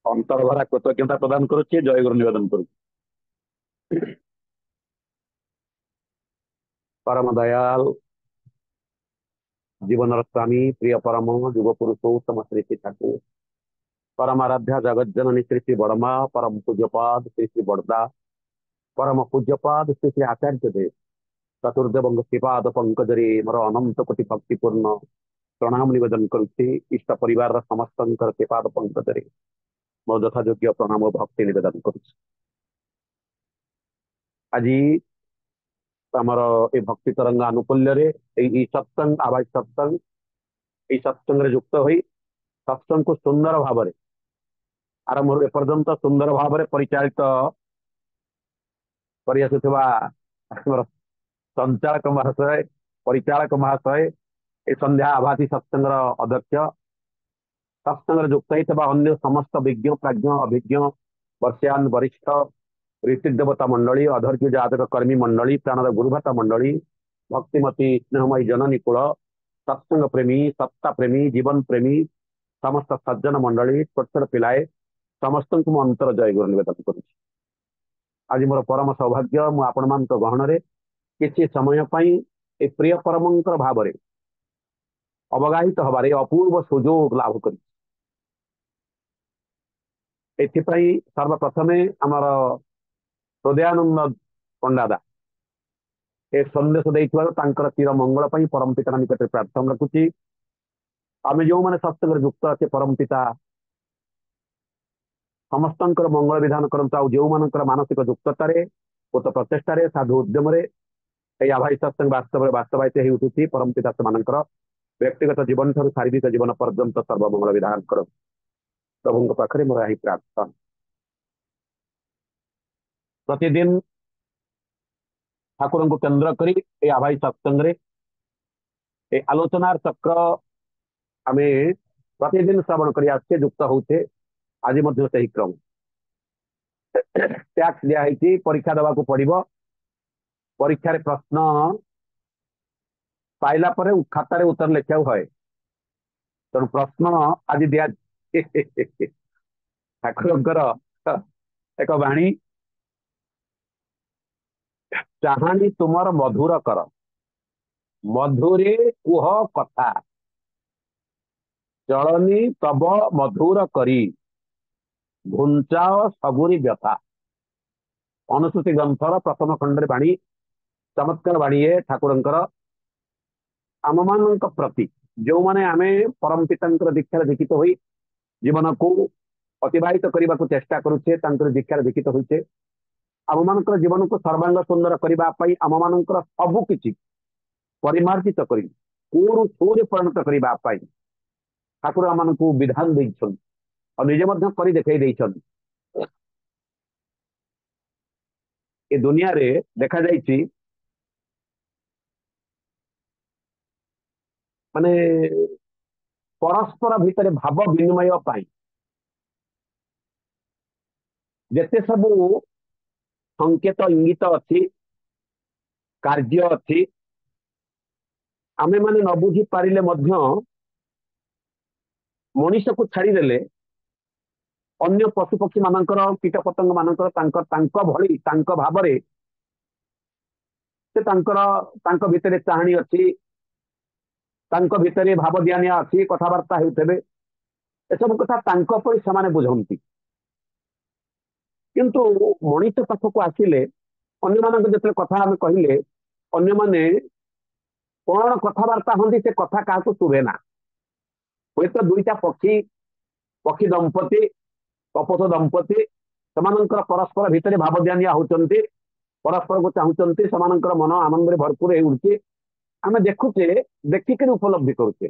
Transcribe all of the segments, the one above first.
अंतर भरा कृतज्ञता प्रदान करुच्चे जय गुरु निवेदन करू। परम दयाल जीवन स्वामी प्रिय परम युग पुरुषोत्तम श्री श्री ठाकुर परम आराध्या जगत जननी श्री श्री बड़मा परम पूज्यपाद श्री श्री बड़दा परम पूज्यपाद श्री श्री आचार्य देव चतुर्देव श्रीपाद पंकजरे मोर अनंत कोटि भक्तिपूर्ण प्रणाम निवेदन करुच्चे। इष्ट परिवार समस्त श्रीपाद पंकजरे मोर यथायोग्य प्रणाम और भक्ति निवेदन करुच्चे। आज आमर ए भक्ति तरंग आनुकूल्य सत्संग आवाज सत्संग ये सत्संग युक्त हो सत्संग को सुंदर भाव आरंभ एपर्यंत सुंदर भाव परिचालित कर संचालक महाशय परिचालक महाशय ए संध्या आभाती सत्संग अध्यक्ष सत्संग युक्त होता अन्य समस्त विज्ञ प्राज्ञ अभिज्ञ वर्षान वरिष्ठ ऋतिक देवता मंडली अधर्य जातक कर्मी मंडली प्राणर गुरुभता मंडली भक्तिमती स्नेहमयी जननी कूल सत्संग प्रेमी सत्ता प्रेमी जीवन प्रेमी समस्त सज्जन मंडली छोट छोट पिलाए समस्त को अंतर जय गुरु निवेदन करुच्ची। आज मोर परम सौभाग्य मु आपण मान गहन किसी समय ए प्रिय परमंकर भाव अवगाहित हबार अपूर्व सुजोग लाभ कर सर्वप्रथमे आमर हृदयानंद पंडादा ए संदेश देकर चिर मंगल परम पिता निकट प्रार्थना रखुची। आम जो मैंने सत्संग युक्त अच्छे परम पिता समस्त मंगल विधान करता जो मान मानसिक युक्ततार उत प्रचेषार साधु उद्यम आभाई सत्संग वास्तव वास्तवायित हो उठुची। परम पिता से व्यक्तिगत जीवन ठार शारीरिक जीवन पर्यंत सर्वमंगल विधान कर प्रभु पाखे मोर यही प्रार्थना। प्रतिदिन ठाकुर को केन्द्र कर आभाई सत्संग आलोचनार चक्र आम प्रतिदिन श्रवण कर युक्त होते। आज से क्रम टैक्स दिखाई परीक्षा देवा पड़ो परीक्षा प्रश्न पाइला खातार उत्तर लिखा हुए तेणु प्रश्न आज दिया ठाकुर एक बाणी चाहानी तुमर मधुर कर मधुरे कुह कथा चलनी तब मधुर करी घुंचाओ सबुरी व्यथा। अनुसूची ग्रंथर प्रथम खंड बाणी चमत्कार बाणी है ठाकुर आम मान प्रति जो मैंने आम परम पिता दीक्षार दीक्षित हो जीवन को अतिबाहित करने को चेष्टा करुचे दीक्षार दीक्षित होचे आम मान जीवन को सर्वांग सुंदर करने आम मान सबकि परिमार्जित कर सुरे परिणत करने ठाकुर आम को विधान देइछन और निजे कर देखई देइछन। ए दुनिया रे देखा जाइछि माने परस्पर भितर भाव विनिमय पाई जेते सबू संकेत इंगित अच्छी कार्य अच्छी आमे माने न बुझी पारिले मध्य मनीष को छाड़देले अन्य पशुपक्षी मानकर कीट पतंग मानकर भली भाव से भितर चाहणी अच्छी भितर भाव दियानिया अच्छी कथबार्ता होते एसबू कथा से बुझती किंतु मनीष पाखक आसिले अन्य कथा आम कहले अन्य माने कौन कथबार्ता होती से कथा क्या शुभे ना हे तो दुईटा पक्षी पक्षी दंपति कपथ दंपति से परस्पर भितर भाव दियानिया होती परस्पर को चाहते मन आनंद भरपूर हो आम देखुचे देखिक उपलब्धि करुचे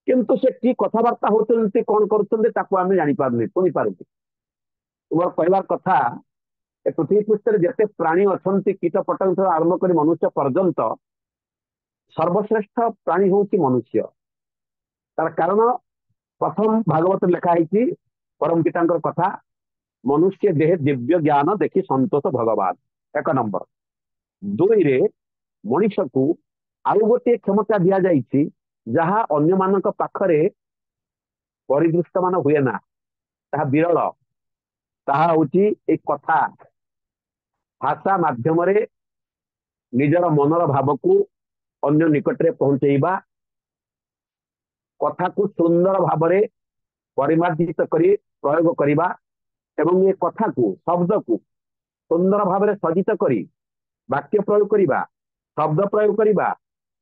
किंतु से कि कथबार्ता होती कौन करें जापारे शुणी पारे। तुम कहबार कथा पृथ्वी पृष्ठ जिते प्राणी अच्छा कीट पतंग आरंभ कर मनुष्य पर्यंत सर्वश्रेष्ठ प्राणी हूँ मनुष्य तार कारण प्रथम भागवत लिखाई परम पिता कथा मनुष्य देह दिव्य ज्ञान देखी संतोष भगवान एक नंबर दुई रे मनीष को आउ गोटे क्षमता दि जाइए जहाँ अन्य मान पाखरे परिदृष्ट मान हुए ना ତାହା ବିରଳ। ତାହା ହଉଛି ଏଇ କଥା, ଭାଷା ମାଧ୍ୟମରେ ନିଜର ମନର ଭାବକୁ ଅନ୍ୟ ନିକଟରେ ପହଞ୍ଚେଇବା, କଥାକୁ ସୁନ୍ଦର ଭାବରେ ପରିମାର୍ଜିତ କରି ପ୍ରୟୋଗ କରିବା ଏବଂ ଏ କଥାକୁ ଶବ୍ଦକୁ ସୁନ୍ଦର ଭାବରେ ସଜ୍ଜିତ କରି ବାକ୍ୟ ପ୍ରୟୋଗ କରିବା, ଶବ୍ଦ ପ୍ରୟୋଗ କରିବା,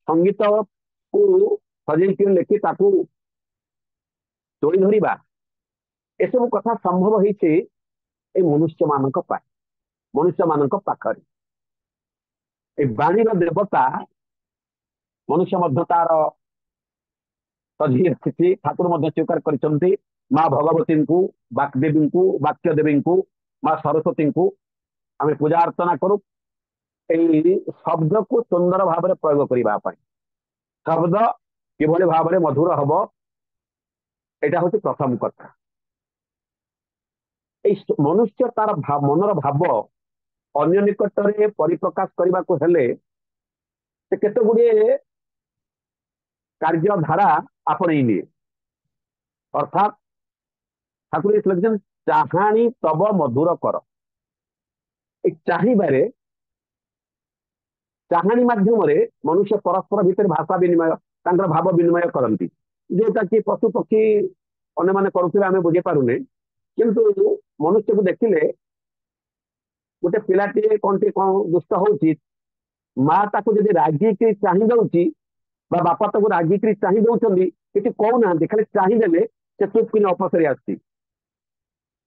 ସଙ୍ଗୀତକୁ ସଜେଇକି ଲେଖି ତାକୁ ତୋଳି ଧରିବା, ଏସବୁ କଥା ସମ୍ଭବ ହେଇଛି ଏଇ ମନୁଷ୍ୟ ମାନଙ୍କ ପାଖରେ। ଏଇ ବାଣୀର ଦେବତା ମନୁଷ୍ୟ ମଧ୍ୟ ତାର ସଜି ଆସିଛି। ଠାକୁର ମଧ୍ୟ ସ୍ୱୀକାର କରିଛନ୍ତି ମା ଭଗବତୀଙ୍କୁ, ବାଗ୍ଦେବୀଙ୍କୁ, ବାକ୍ୟ ଦେବୀଙ୍କୁ, ମା ସରସ୍ୱତୀଙ୍କୁ ଆମେ ପୂଜା ଅର୍ଚ୍ଚନା କରୁ ଏଇ ଶବ୍ଦକୁ ସୁନ୍ଦର ଭାବରେ ପ୍ରୟୋଗ କରିବା ପାଇଁ। ଶବ୍ଦ କିଭଳି ଭାବରେ ମଧୁର ହବ, ଏଇଟା ହଉଛି ପ୍ରଥମ କଥା। ଏଇ ମନୁଷ୍ୟ ତାର ମନର ଭାବ ଅନ୍ୟ ନିକଟରେ ପରିପ୍ରକାଶ କରିବାକୁ ହେଲେ ସେ କେତେ ଗୁଡିଏ କାର୍ଯ୍ୟଧାରା ଆପଣେଇ ନିଏ। ଅର୍ଥାତ୍ ଠାକୁର ଲେଖିଛନ୍ତି ଚାହାଣି ତବ ମଧୁର କର। ଏଇ ଚାହିଁବାରେ, ଚାହାଣି ମାଧ୍ୟମରେ ମନୁଷ୍ୟ ପରସ୍ପର ଭିତରେ ଭାଷା ବିନିମୟ, ତାଙ୍କର ଭାବ ବିନିମୟ କରନ୍ତି, ଯୋଉଟା କି ପଶୁ ପକ୍ଷୀ ଅନ୍ୟମାନେ କରୁଥିଲେ ଆମେ ବୁଝିପାରୁନେ। କିନ୍ତୁ ମନୁଷ୍ୟକୁ ଦେଖିଲେ ଗୋଟେ ପିଲାଟିଏ କଣ ଦୁଷ୍ଟ ହଉଛି, ମା ତାକୁ ଯଦି ରାଗିକି ଚାହିଁ ଦଉଛି ବା ବାପା ତାକୁ ରାଗିକି ଚାହିଁ ଦଉଛନ୍ତି, କିଛି କହୁନାହାନ୍ତି, ଖାଲି ଚାହିଁଦେଲେ ସେ ଚୁପ୍ କିନି ଅପସରି ଆସୁଛି,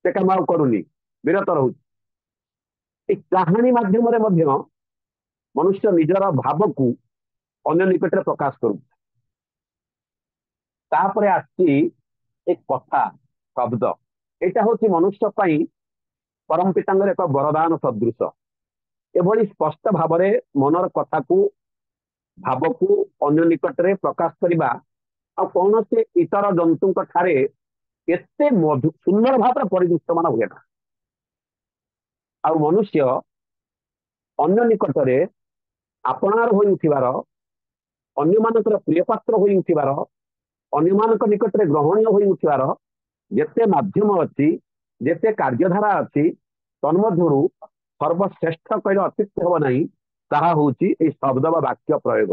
ସେ କାମ ଆଉ କରୁନି, ବିରତ ରହୁଛି। ଏଇ କାହାଣୀ ମାଧ୍ୟମରେ ମଧ୍ୟ ମନୁଷ୍ୟ ନିଜର ଭାବକୁ ଅନ୍ୟ ନିକଟରେ ପ୍ରକାଶ କରୁଛି। ତାପରେ ଆସିଛି ଏ କଥା, ଶବ୍ଦ। ଏଇଟା ହଉଛି ମନୁଷ୍ୟ ପାଇଁ ପରମ ପିତାଙ୍କର ଏକ ବରଦାନ ସଦୃଶ। ଏଭଳି ସ୍ପଷ୍ଟ ଭାବରେ ମନର କଥାକୁ, ଭାବକୁ ଅନ୍ୟ ନିକଟରେ ପ୍ରକାଶ କରିବା ଆଉ କୌଣସି ଇତର ଜନ୍ତୁଙ୍କ ଠାରେ ଏତେ ସୁନ୍ଦର ଭାବରେ ପରିଦୃଷ୍ଟମାନ ହୁଏ ନା। ଆଉ ମନୁଷ୍ୟ ଅନ୍ୟ ନିକଟରେ ଆପଣାର ହୋଇ ଉଠିବାର, ଅନ୍ୟମାନଙ୍କର ପ୍ରିୟ ପାତ୍ର ହୋଇ ଉଠିବାର, ଅନ୍ୟମାନଙ୍କ ନିକଟରେ ଗ୍ରହଣୀୟ ହୋଇ ଉଠିବାର ଯେତେ ମାଧ୍ୟମ ଅଛି, ଯେତେ କାର୍ଯ୍ୟଧାରା ଅଛି, ତନ୍ମଧ୍ୟରୁ ସର୍ବଶ୍ରେଷ୍ଠ କହିଲେ ଅତ୍ୟୁକ୍ତି ହେବ ନାହିଁ, ତାହା ହଉଛି ଏଇ ଶବ୍ଦ ବା ବାକ୍ୟ ପ୍ରୟୋଗ।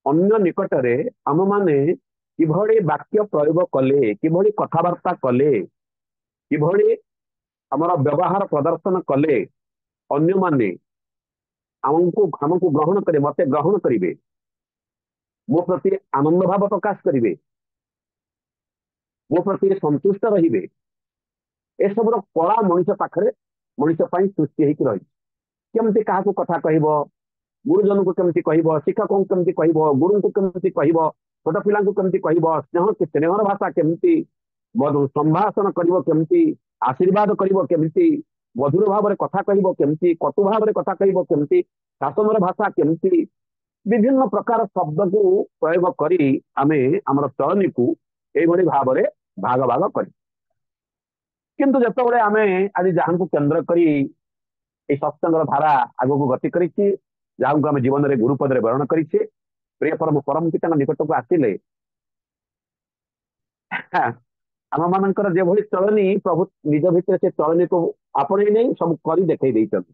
ଅନ୍ୟ ନିକଟରେ ଆମମାନେ କିଭଳି ବାକ୍ୟ ପ୍ରୟୋଗ କଲେ, କିଭଳି କଥାବାର୍ତ୍ତା କଲେ, କିଭଳି ଆମର ବ୍ୟବହାର ପ୍ରଦର୍ଶନ କଲେ ଅନ୍ୟମାନେ ଆମକୁ ଗ୍ରହଣ କରିବେ, ମତେ ଗ୍ରହଣ କରିବେ, ମୋ ପ୍ରତି ଆନନ୍ଦ ଭାବ ପ୍ରକାଶ କରିବେ, ମୋ ପ୍ରତି ସନ୍ତୁଷ୍ଟ ରହିବେ, ଏସବୁର କଳା ମଣିଷ ପାଖରେ, ମଣିଷ ପାଇଁ ସୃଷ୍ଟି ହେଇକି ରହିଛି। କେମିତି କାହାକୁ କଥା କହିବ, ଗୁରୁଜନଙ୍କୁ କେମିତି କହିବ, ଶିକ୍ଷକଙ୍କୁ କେମିତି କହିବ, ଗୁରୁଙ୍କୁ କେମିତି କହିବ, ଛୋଟ ପିଲାଙ୍କୁ କେମିତି କହିବ, ସ୍ନେହର ଭାଷା କେମିତି, ସମ୍ଭାଷଣ କରିବ କେମିତି, ଆଶୀର୍ବାଦ କରିବ କେମିତି, ମଧୁର ଭାବରେ କଥା କହିବ କେମିତି, କଟୁ ଭାବରେ କଥା କହିବ କେମିତି, ଶାସନର ଭାଷା କେମିତି, ବିଭିନ୍ନ ପ୍ରକାର ଶବ୍ଦକୁ ପ୍ରୟୋଗ କରି ଆମେ ଆମର ଚଳନୀକୁ ଏଇଭଳି ଭାବରେ ଭାଗ ଭାଗ କରି। କିନ୍ତୁ ଯେତେବେଳେ ଆମେ ଆଜି ଯାହାଙ୍କୁ କେନ୍ଦ୍ର କରି এই ସତ୍ସଙ୍ଗର ଧାରା ଆଗକୁ ଗତି କରିଛି, ଯାହାକୁ ଆମେ ଜୀବନରେ ଗୁରୁପଦରେ ବରଣ କରିଛେ, ପ୍ରିୟ ପରମ ପିତାଙ୍କ ନିକଟକୁ ଆସିଲେ ଆମ ମାନଙ୍କର ଯେଭଳି ଚଳନୀ ପ୍ରଭୁ ନିଜ ଭିତରେ ସେ ଚଳନୀକୁ ଆପଣେଇ ନେଇ ସବୁ କରି ଦେଖେଇ ଦେଇଛନ୍ତି।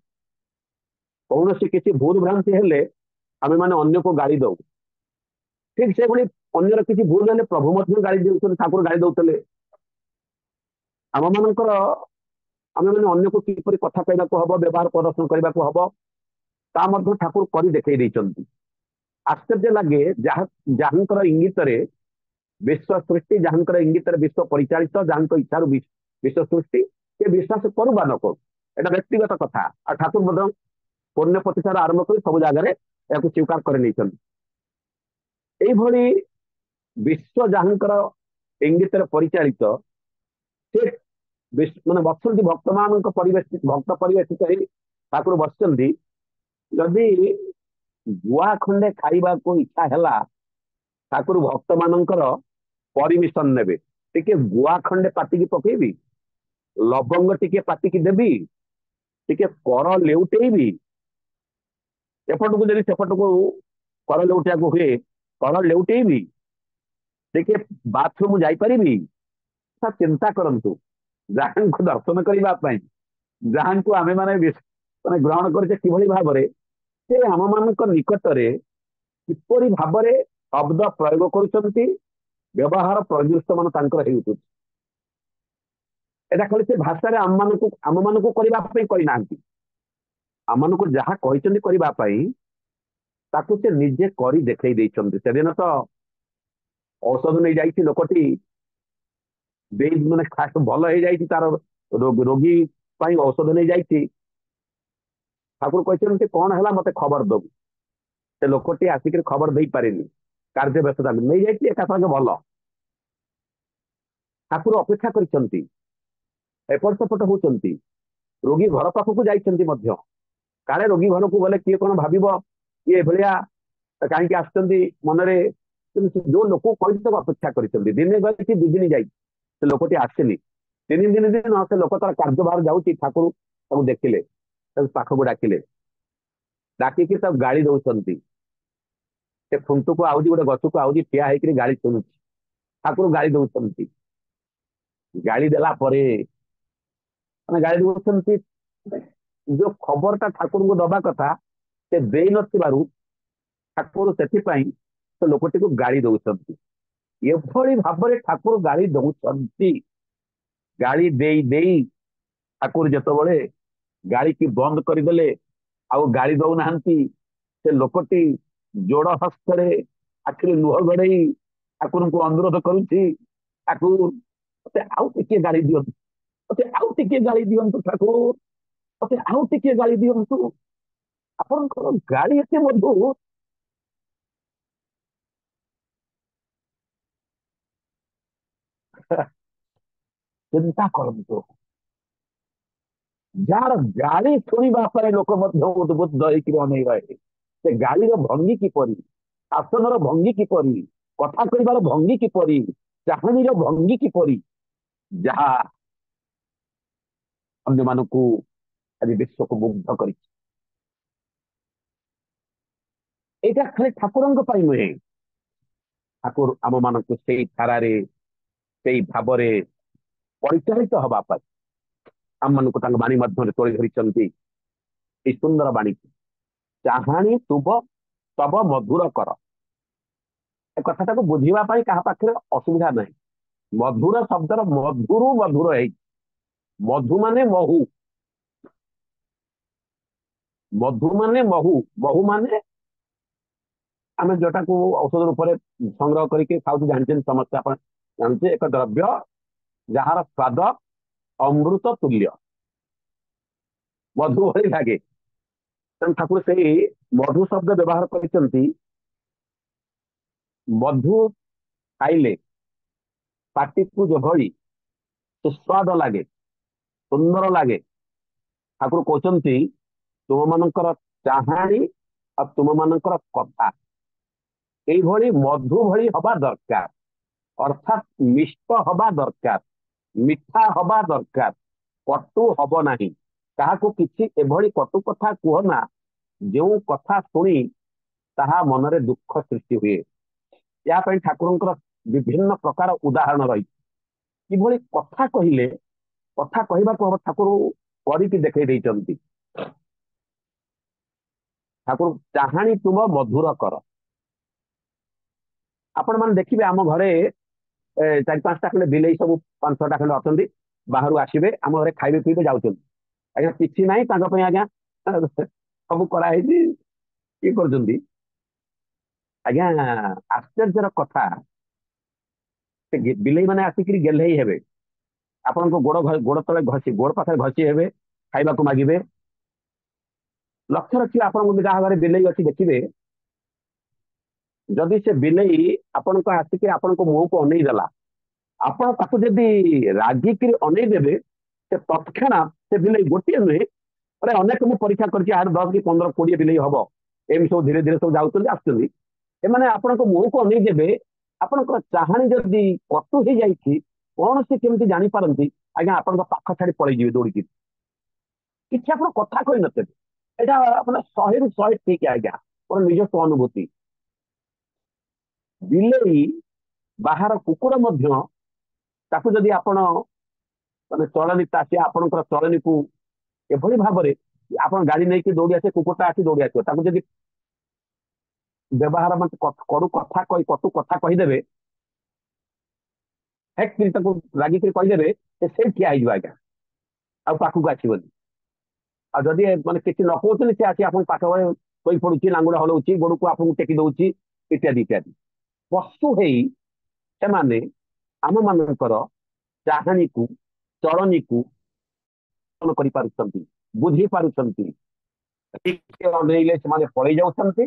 କୌଣସି କିଛି ଭୁଲ ଭ୍ରାନ୍ତି ହେଲେ ଆମେ ମାନେ ଅନ୍ୟକୁ ଗାଳି ଦଉ, ଠିକ ସେଭଳି ଅନ୍ୟର କିଛି ଭୁଲ ହେଲେ ପ୍ରଭୁ ମଧ୍ୟ ଗାଳି ଦେଉଛନ୍ତି, ଠାକୁର ଗାଳି ଦଉଥିଲେ। ଆମ ମାନଙ୍କର ଆମେ ମାନେ ଅନ୍ୟକୁ କିପରି କଥା କହିବାକୁ ହବ, ବ୍ୟବହାର ପ୍ରଦର୍ଶନ କରିବାକୁ ହବ, ତା ମଧ୍ୟ ଠାକୁର କରି ଦେଖେଇ ଦେଇଛନ୍ତି। ଆଶ୍ଚର୍ଯ୍ୟ ଲାଗେ ଯାହାଙ୍କର ଇଙ୍ଗିତରେ ବିଶ୍ୱ ସୃଷ୍ଟି, ଯାହାଙ୍କର ଇଙ୍ଗିତରେ ବିଶ୍ୱ ପରିଚାଳିତ, ଯାହାଙ୍କ ଇଚ୍ଛାରୁ ବିଶ୍ୱ ସୃଷ୍ଟି, ସେ ବିଶ୍ୱାସ କରୁ ବା ନ କରୁ, ଏଟା ବ୍ୟକ୍ତିଗତ କଥା। ଆଉ ଠାକୁର ମଧ୍ୟ ପୁଣ୍ୟପତି ଠାରୁ ଆରମ୍ଭ କରି ସବୁ ଜାଗାରେ ଏହାକୁ ସ୍ୱୀକାର କରି ନେଇଛନ୍ତି। এইଭଳି ବିଶ୍ୱ ଯାହାଙ୍କର ଇଙ୍ଗିତରେ ପରିଚାଳିତ, ସେ ମାନେ ବସନ୍ତି ଭକ୍ତମାନଙ୍କ ଭକ୍ତ ପରିବେଶିତ ହେଇ ଠାକୁର ବସିଛନ୍ତି। ଯଦି ଗୁଆ ଖଣ୍ଡେ ଖାଇବାକୁ ଇଚ୍ଛା ହେଲା, ଠାକୁର ଭକ୍ତ ମାନଙ୍କର ପରମିଶନ ନେବେ, ଟିକେ ଗୁଆ ଖଣ୍ଡେ ପାଟିକି ପକେଇବି, ଲବଙ୍ଗ ଟିକେ ପାଟିକି ଦେବି, ଟିକେ କର ଲେଉଟେଇବି, ଏପଟକୁ ଯଦି ସେପଟକୁ କର ଲେଉଟିବାକୁ ହୁଏ, କର ଲେଉଟେଇବି, ଟିକେ ବାଥରୁମ ଯାଇପାରିବି। ଚିନ୍ତା କରନ୍ତୁ, ଯାହାଙ୍କୁ ଦର୍ଶନ କରିବା ପାଇଁ, ଯାହାଙ୍କୁ ଆମେ ମାନେ ଗ୍ରହଣ କରିଛେ କିଭଳି ଭାବରେ ସେ ଆମ ମାନଙ୍କ ନିକଟରେ କିପରି ଭାବରେ ଶବ୍ଦ ପ୍ରୟୋଗ କରୁଛନ୍ତି, ବ୍ୟବହାର ପ୍ରଯୁକ୍ତ ମାନ ତାଙ୍କର ହେଉଛନ୍ତି। ଏଟା ଖାଲି ସେ ଭାଷାରେ ଆମମାନଙ୍କୁ କରିବା ପାଇଁ କହିନାହାନ୍ତି। ଆମମାନଙ୍କୁ ଯାହା କହିଛନ୍ତି କରିବା ପାଇଁ ତାକୁ ସେ ନିଜେ କରି ଦେଖେଇ ଦେଇଛନ୍ତି। ସେଦିନ ତ ଔଷଧ ନେଇ ଯାଇଛି ଲୋକଟି, ଦେଇ ମାନେ ଭଲ ହେଇଯାଇଛି, ତାର ରୋଗୀ ପାଇଁ ଔଷଧ ନେଇ ଯାଇଛି। ଠାକୁର କହିଛନ୍ତି କଣ ହେଲା ମତେ ଖବର ଦବୁ। ସେ ଲୋକଟି ଆସିକି ଖବର ଦେଇପାରିନି, କାର୍ଯ୍ୟ ବ୍ୟସ୍ତତା ନେଇଯାଇଛି, ଏକା ସାଙ୍ଗେ ଭଲ। ଠାକୁର ଅପେକ୍ଷା କରିଛନ୍ତି, ଏପଟ ସେପଟ ହଉଛନ୍ତି, ରୋଗୀ ଘର ପାଖକୁ ଯାଇଛନ୍ତି ମଧ୍ୟ। କାଳେ ରୋଗୀ ଘରକୁ ଗଲେ କିଏ କଣ ଭାବିବ, ଇଏ ଏଭଳିଆ କାହିଁକି ଆସିଛନ୍ତି ମନରେ। ଯୋଉ ଲୋକକୁ କହିଛି ତାକୁ ଅପେକ୍ଷା କରିଛନ୍ତି। ଦିନେ ଯାଇଛି, ଦି ଦିନ ଯାଇଛି, ସେ ଲୋକଟି ଆସିନି। ତିନି ଦିନ ସେ ଲୋକ ତାର କାର୍ଯ୍ୟଭାର ଯାଉଛି, ଠାକୁର ତାକୁ ଦେଖିଲେ, ତାକୁ ପାଖକୁ ଡାକିଲେ, ଡାକିକି ତାକୁ ଗାଳି ଦଉଛନ୍ତି। ସେ ଖୁଣ୍ଟକୁ ଆଉଛି, ଗୋଟେ ଗଛକୁ ଆଉଛି, ଠିଆ ହେଇକିରି ଗାଳି ଶୁଣୁଛି। ଠାକୁର ଗାଳି ଦଉଛନ୍ତି। ଗାଳି ଦେଲା ପରେ ମାନେ ଗାଳି ଦଉଛନ୍ତି, ଯୋଉ ଖବରଟା ଠାକୁରଙ୍କୁ ଦବା କଥା ସେ ଦେଇ ନଥିବାରୁ ଠାକୁର ସେଥିପାଇଁ ସେ ଲୋକଟିକୁ ଗାଳି ଦଉଛନ୍ତି। ଏଭଳି ଭାବରେ ଠାକୁର ଗାଳି ଦଉଛନ୍ତି। ଗାଳି ଦେଇ ଦେଇ ଠାକୁର ଯେତେବେଳେ ଗାଳିକି ବନ୍ଦ କରିଦେଲେ, ଆଉ ଗାଳି ଦଉନାହାନ୍ତି, ସେ ଲୋକଟି ଯୋଡ ହସ୍ତରେ ଆଖିରେ ଲୁହ ଗଡେଇ ଠାକୁରଙ୍କୁ ଅନୁରୋଧ କରୁଛି, ଠାକୁର ମତେ ଆଉ ଟିକେ ଗାଳି ଦିଅନ୍ତୁ, ମତେ ଆଉ ଟିକେ ଗାଳି ଦିଅନ୍ତୁ, ଠାକୁର ମତେ ଆଉ ଟିକେ ଗାଳି ଦିଅନ୍ତୁ। ଆପଣଙ୍କର ଗାଳି ଏତେ ମଧୁର, ଚିନ୍ତା କରନ୍ତୁ। ଯାହାର ଗାଳି ଶୁଣିବା ପାଇଁ ଲୋକ ମଧ୍ୟ ଉଦ୍ବୁଦ୍ଧ ହେଇକି ଅନେଇ ରହେ, ସେ ଗାଳିର ଭଙ୍ଗୀ କିପରି, ଶାସନର ଭଙ୍ଗୀ କିପରି, କଥା କହିବାର ଭଙ୍ଗୀ କିପରି, ଚାହାଣୀର ଭଙ୍ଗୀ କିପରି, ଯାହା ଅନ୍ୟମାନଙ୍କୁ ଆଜି ବିଶ୍ୱକୁ ମୁଗ୍ଧ କରିଛି। ଏଇଟା ଖାଲି ଠାକୁରଙ୍କ ପାଇଁ ନୁହେଁ, ଠାକୁର ଆମ ମାନଙ୍କୁ ସେଇ ଧାରାରେ, ସେଇ ଭାବରେ ପରିଚାଳିତ ହବା ପାଇଁ ଆମମାନଙ୍କୁ ତାଙ୍କ ବାଣୀ ମଧ୍ୟରେ ତୋଳି ଧରିଛନ୍ତି। ଏଇ ସୁନ୍ଦର ବାଣୀ, ଚାହାଣୀ ତୁବ ତବ ମଧୁର କର। ଏ କଥାଟାକୁ ବୁଝିବା ପାଇଁ କାହା ପାଖରେ ଅସୁବିଧା ନାହିଁ। ମଧୁର ଶବ୍ଦର ମଧୁରୁ ମଧୁର ହେଇଛି। ମଧୁ ମାନେ ମହୁ, ମଧୁ ମାନେ ମହୁ, ମହୁ ମାନେ ଆମେ ଯୋଉଟାକୁ ଔଷଧ ରୂପରେ ସଂଗ୍ରହ କରିକି ଖାଉଛୁ, ଜାଣିଛନ୍ତି ସମସ୍ତେ, ଆପଣ ଜାଣିଛେ, ଏକ ଦ୍ରବ୍ୟ ଯାହାର ସ୍ୱାଦ ଅମୃତ ତୁଲ୍ୟ, ମଧୁ ଭଳି ଲାଗେ। ତେଣୁ ଠାକୁର ସେଇ ମଧୁ ଶବ୍ଦ ବ୍ୟବହାର କରିଛନ୍ତି। ମଧୁ ଖାଇଲେ ପାଟିକୁ ଯେଭଳି ସୁସ୍ୱାଦ ଲାଗେ, ସୁନ୍ଦର ଲାଗେ, ଠାକୁର କହୁଛନ୍ତି ତୁମମାନଙ୍କର ଚାହାଣୀ ଆଉ ତୁମମାନଙ୍କର କଥା এইଭଳି ମଧୁ ଭଳି ହବା ଦରକାର। ଅର୍ଥାତ୍ ମିଷ୍ଟ ହବା ଦରକାର, ମିଠା ହବା ଦରକାର, କଟୁ ହବ ନାହିଁ। କାହାକୁ କିଛି ଏଭଳି କଟୁ କଥା କୁହ ନା, ଯେଉଁ କଥା ଶୁଣି ତାହା ମନରେ ଦୁଃଖ ସୃଷ୍ଟି ହୁଏ। ଏହା ପାଇଁ ଠାକୁରଙ୍କର ବିଭିନ୍ନ ପ୍ରକାର ଉଦାହରଣ ରହିଛି। କିଭଳି କଥା କହିଲେ, କଥା କହିବାକୁ ହବ, ଠାକୁର କରିକି ଦେଖେଇ ଦେଇଛନ୍ତି। ଠାକୁର ଚାହାଣୀ ତୁମ ମଧୁର କର। ଆପଣ ମାନେ ଦେଖିବେ ଆମ ଘରେ ଚାରି ପାଞ୍ଚଟା ଖଣ୍ଡେ ବିଲେଇ, ସବୁ ପାଞ୍ଚ ଛଅଟା ଖଣ୍ଡେ ଅଛନ୍ତି। ବାହାରୁ ଆସିବେ, ଆମ ଘରେ ଖାଇବେ ପିଇବେ ଯାଉଛନ୍ତି। ଆଜ୍ଞା କିଛି ନାହିଁ ତାଙ୍କ ପାଇଁ, ଆଜ୍ଞା ସବୁ କରାହେଇଛି, ଇଏ କରୁଛନ୍ତି। ଆଜ୍ଞା ଆଶ୍ଚର୍ଯ୍ୟର କଥା, ସେ ବିଲେଇ ମାନେ ଆସିକିରି ଗେହ୍ଲେଇ ହେବେ, ଆପଣଙ୍କ ଗୋଡ ତଳେ ଘଷି, ଗୋଡ ପାଖରେ ଘଷି ହେବେ, ଖାଇବାକୁ ମାଗିବେ। ଲକ୍ଷ୍ୟ ରଖିବେ, ଆପଣଙ୍କୁ ଯାହା ଘରେ ବିଲେଇ ଅଛି ଦେଖିବେ, ଯଦି ସେ ବିଲେଇ ଆପଣଙ୍କ ଆସିକି ଆପଣଙ୍କ ମୁହଁକୁ ଅନେଇ ଦେଲା, ଆପଣ ତାକୁ ଯଦି ରାଗିକିରି ଅନେଇ ଦେବେ, ସେ ତତ୍କ୍ଷଣାତ୍ ସେ ବିଲେଇ ଗୋଟିଏ ନୁହେଁ, ଅନେକ ମୁଁ ପରୀକ୍ଷା କରିଛି, 8 10 କି 15 20 ବିଲେଇ ହବ, ଏମିତି ସବୁ ଧୀରେ ଧୀରେ ସବୁ ଯାଉଛନ୍ତି ଆସୁଛନ୍ତି। ଏମାନେ ଆପଣଙ୍କ ମୁହଁକୁ ଅନେଇ ଦେବେ। ଆପଣଙ୍କର ଚାହାଣୀ ଯଦି କଟୁ ହେଇଯାଇଛି, କଣ ସେ କେମିତି ଜାଣିପାରନ୍ତି, ଆଜ୍ଞା ଆପଣଙ୍କ ପାଖ ଛାଡି ପଳେଇଯିବେ ଦୌଡ଼ିକି। କିଛି ଆପଣ କଥା କହିନଥିବେ। ଏଇଟା ମାନେ 100ରୁ 100 ଠିକ ଆଜ୍ଞା, ମୋର ନିଜସ୍ୱ ଅନୁଭୂତି। ବିଲେଇ, ବାହାର କୁକୁର ମଧ୍ୟ, ତାକୁ ଯଦି ଆପଣ ମାନେ ଚଳନୀତା ଆସି ଆପଣଙ୍କର ଚଳନୀକୁ ଏଭଳି ଭାବରେ ଆପଣ ଗାଡି ନେଇକି ଦୌଡ଼ି ଆସିବେ, କୁକୁରଟା ଆସି ଦୌଡ଼ି ଆସିବ। ତାକୁ ଯଦି ବ୍ୟବହାର ମାନେ କଟୁ କଥା କହିଦେବେ, ହେକ୍ କରି ତାକୁ ରାଗିକିରି କହିଦେବେ, ସେ ଠିଆ ହେଇଯିବ ଆଜ୍ଞା, ଆଉ ପାଖକୁ ଆସିବନି। ଆଉ ଯଦି ମାନେ କିଛି ନ କହୁଛନ୍ତି, ସେ ଆସି ଆପଣଙ୍କ ପାଖ ଶୋଇ ପଡୁଛି, ଲାଙ୍ଗୁଡ ହଲଉଛି, ଗୋଡକୁ ଆପଣଙ୍କୁ ଟେକି ଦଉଛି, ଇତ୍ୟାଦି ଇତ୍ୟାଦି। ପଶୁ ହେଇ ସେମାନେ ଆମ ମାନଙ୍କର ଚାହାଣୀକୁ, ଚଳନୀକୁ କରିପାରୁଛନ୍ତି, ବୁଝି ପାରୁଛନ୍ତି। ଟିକେ ଅନେଇଲେ ସେମାନେ ପଳେଇ ଯାଉଛନ୍ତି।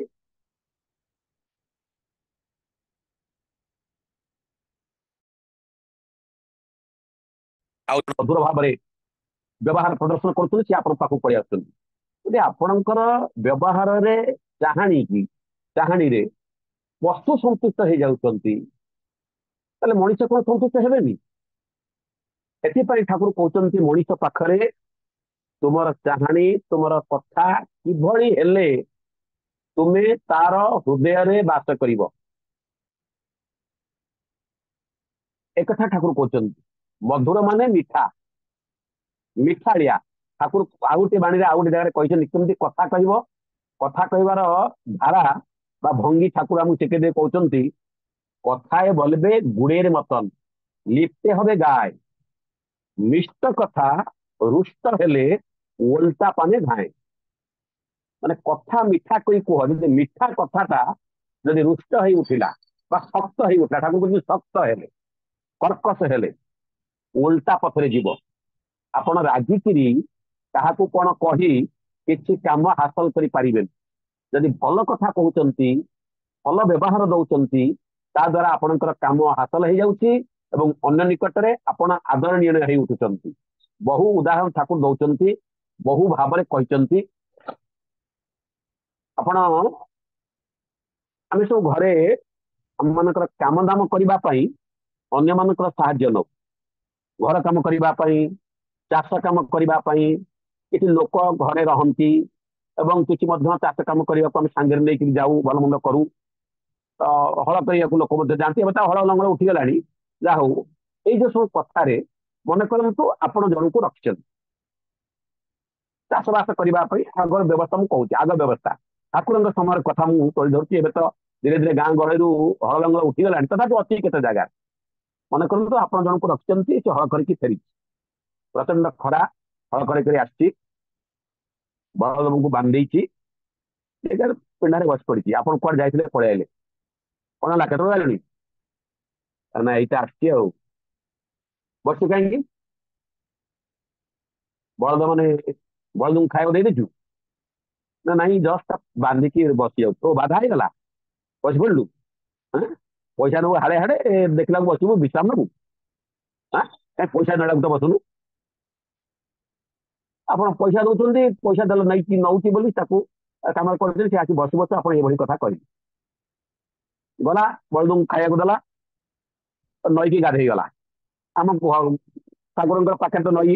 ଆଉ ମଧୁର ଭାବରେ ବ୍ୟବହାର ପ୍ରଦର୍ଶନ କରୁଛନ୍ତି, ସେ ଆପଣଙ୍କ ପାଖକୁ ପଳେଇ ଆସୁଛନ୍ତି। ଯଦି ଆପଣଙ୍କର ବ୍ୟବହାରରେ ଚାହାଣୀରେ ପଶୁ ସନ୍ତୁଷ୍ଟ ହେଇଯାଉଛନ୍ତି, ତାହେଲେ ମଣିଷ କଣ ସନ୍ତୁଷ୍ଟ ହେବେନି? ଏଥିପାଇଁ ଠାକୁର କହୁଛନ୍ତି ମଣିଷ ପାଖରେ ତୁମର ଚାହାଣୀ, ତୁମର କଥା କିଭଳି ହେଲେ ତୁମେ ତାର ହୃଦୟରେ ବାସ କରିବ, ଏକଥା ଠାକୁର କହୁଛନ୍ତି। ମଧୁର ମାନେ ମିଠା, ମିଠାଳିଆ। ଠାକୁର ଆଉ ଗୋଟେ ବାଣୀରେ ଆଉ ଗୋଟେ ଜାଗାରେ କହିଛନ୍ତି କେମିତି କଥା କହିବ। କଥା କହିବାର ଧାରା ବା ଭଙ୍ଗୀ ଠାକୁର ଆମକୁ ଶିଖେଇ ଦେଇ କହୁଛନ୍ତି, কথায় বলবে গুড়ের মতন, লিপ্তে হবে গায়, মিষ্ট কথা রুষ্ট হেলে ওলটা পানে ধায়। মানে কথা মিঠা কই কুহ, যদি মিঠা কথাটা যদি রুষ্ট হয়ে উঠিলা বা শক্ত হয়ে উঠিলা, ঠাকুর কହୁଛନ୍ତି শক্ତ ହେଲେ, କର୍କଶ ହେଲେ ଓଲଟା ପଥରେ ଯିବ। ଆପଣ ରାଗିକିରି କାହାକୁ କଣ କହି କିଛି କାମ ହାସଲ କରିପାରିବେନି। ଯଦି ଭଲ କଥା କହୁଛନ୍ତି, ଭଲ ବ୍ୟବହାର ଦଉଛନ୍ତି, ତା ଦ୍ୱାରା ଆପଣଙ୍କର କାମ ହାସଲ ହେଇଯାଉଛି ଏବଂ ଅନ୍ୟ ନିକଟରେ ଆପଣ ଆଦରଣୀୟ ହେଇ ଉଠୁଛନ୍ତି। ବହୁ ଉଦାହରଣ ଠାକୁର ଦଉଛନ୍ତି, ବହୁ ଭାବରେ କହିଛନ୍ତି। ଆପଣ ଆମେ ସବୁ ଘରେ ଆମ ମାନଙ୍କର କାମ ଦାମ କରିବା ପାଇଁ ଅନ୍ୟମାନଙ୍କର ସାହାଯ୍ୟ ନଉ। ଘର କାମ କରିବା ପାଇଁ, ଚାଷ କାମ କରିବା ପାଇଁ କିଛି ଲୋକ ଘରେ ରହନ୍ତି ଏବଂ କିଛି ମଧ୍ୟ ଚାଷ କାମ କରିବାକୁ ଆମେ ସାଙ୍ଗରେ ନେଇକି ଯାଉ, ଭଲ ମନ୍ଦ କରୁ। ତ ହଳ କରିବାକୁ ଲୋକ ମଧ୍ୟ ଯାଆନ୍ତି। ଏବେ ତ ହଳ ଲଙ୍ଗଳ ଉଠିଗଲାଣି। ଯାହା ହଉ, ଏଇ ଯୋଉ ସବୁ କଥାରେ ମନେ କରନ୍ତୁ ଆପଣ ଜଣଙ୍କୁ ରଖିଛନ୍ତି ଚାଷବାସ କରିବା ପାଇଁ, ଆଗର ବ୍ୟବସ୍ଥା ମୁଁ କହୁଛି, ଆଗ ବ୍ୟବସ୍ଥା ଠାକୁରଙ୍କ ସମୟର କଥା ମୁଁ ତୋଳି ଧରୁଛି। ଏବେ ତ ଧୀରେ ଧୀରେ ଗାଁ ଗହଳିରୁ ହଳ ଲଙ୍ଗଳ ଉଠିଗଲାଣି, ତଥାପି ଅଛି କେତେ ଜାଗା। ମନେ କରନ୍ତୁ ଆପଣ ଜଣଙ୍କୁ ରଖିଛନ୍ତି, ସେ ହଳ କରିକି ଫେରିଛି, ପ୍ରଚଣ୍ଡ ଖରା, ହଳ କରି ଆସିଛି, ବଳଦଙ୍କୁ ବାନ୍ଧି ଦେଇଛି, ପିଣ୍ଡାରେ ବସି ପଡିଛି। ଆପଣ କୁଆଡେ ଯାଇଥିଲେ, ପଳେଇ ଆଇଲେ। କଣ ହେଲା, କେତେବେଳେ ଆଇଲଣି? ନା ଏଇଟା ଆସିଛି ଆଉ। ବସିଛୁ କାହିଁକି? ବଳଦଙ୍କୁ ଖାଇବାକୁ ଦେଇଦେଇଛୁ? ନା ନାଇଁ, ଜଷ୍ଟ ବାନ୍ଧିକି ବସି ଯାଉ। ତ ବାଧା ହେଇଗଲା, ବସି ପଡିଲୁ। ପଇସା ନେବୁ ହାଡେ ହାଡେ, ଦେଖିଲାକୁ ବସିବୁ ବିଶ୍ରାମ ନେବୁ। କାଇଁ ପଇସା ନେଲାକୁ ତ ବସୁନୁ। ଆପଣ ପଇସା ଦଉଛନ୍ତି, ପଇସା ଦେଲେ ନେଇକି ନଉଛି ବୋଲି ତାକୁ କାମରେ କରୁଛନ୍ତି, ସେ ଆସି ବସି ବସି ଆପଣ ଏଭଳି କଥା କହିଲେ। ଗଲା, ବଳଦଙ୍କୁ ଖାଇବାକୁ ଦେଲା, ନଈକି ଗାଧେଇ ଗଲା। ଆମ ଠାକୁରଙ୍କର ପାଖରେ ତ ନଈ,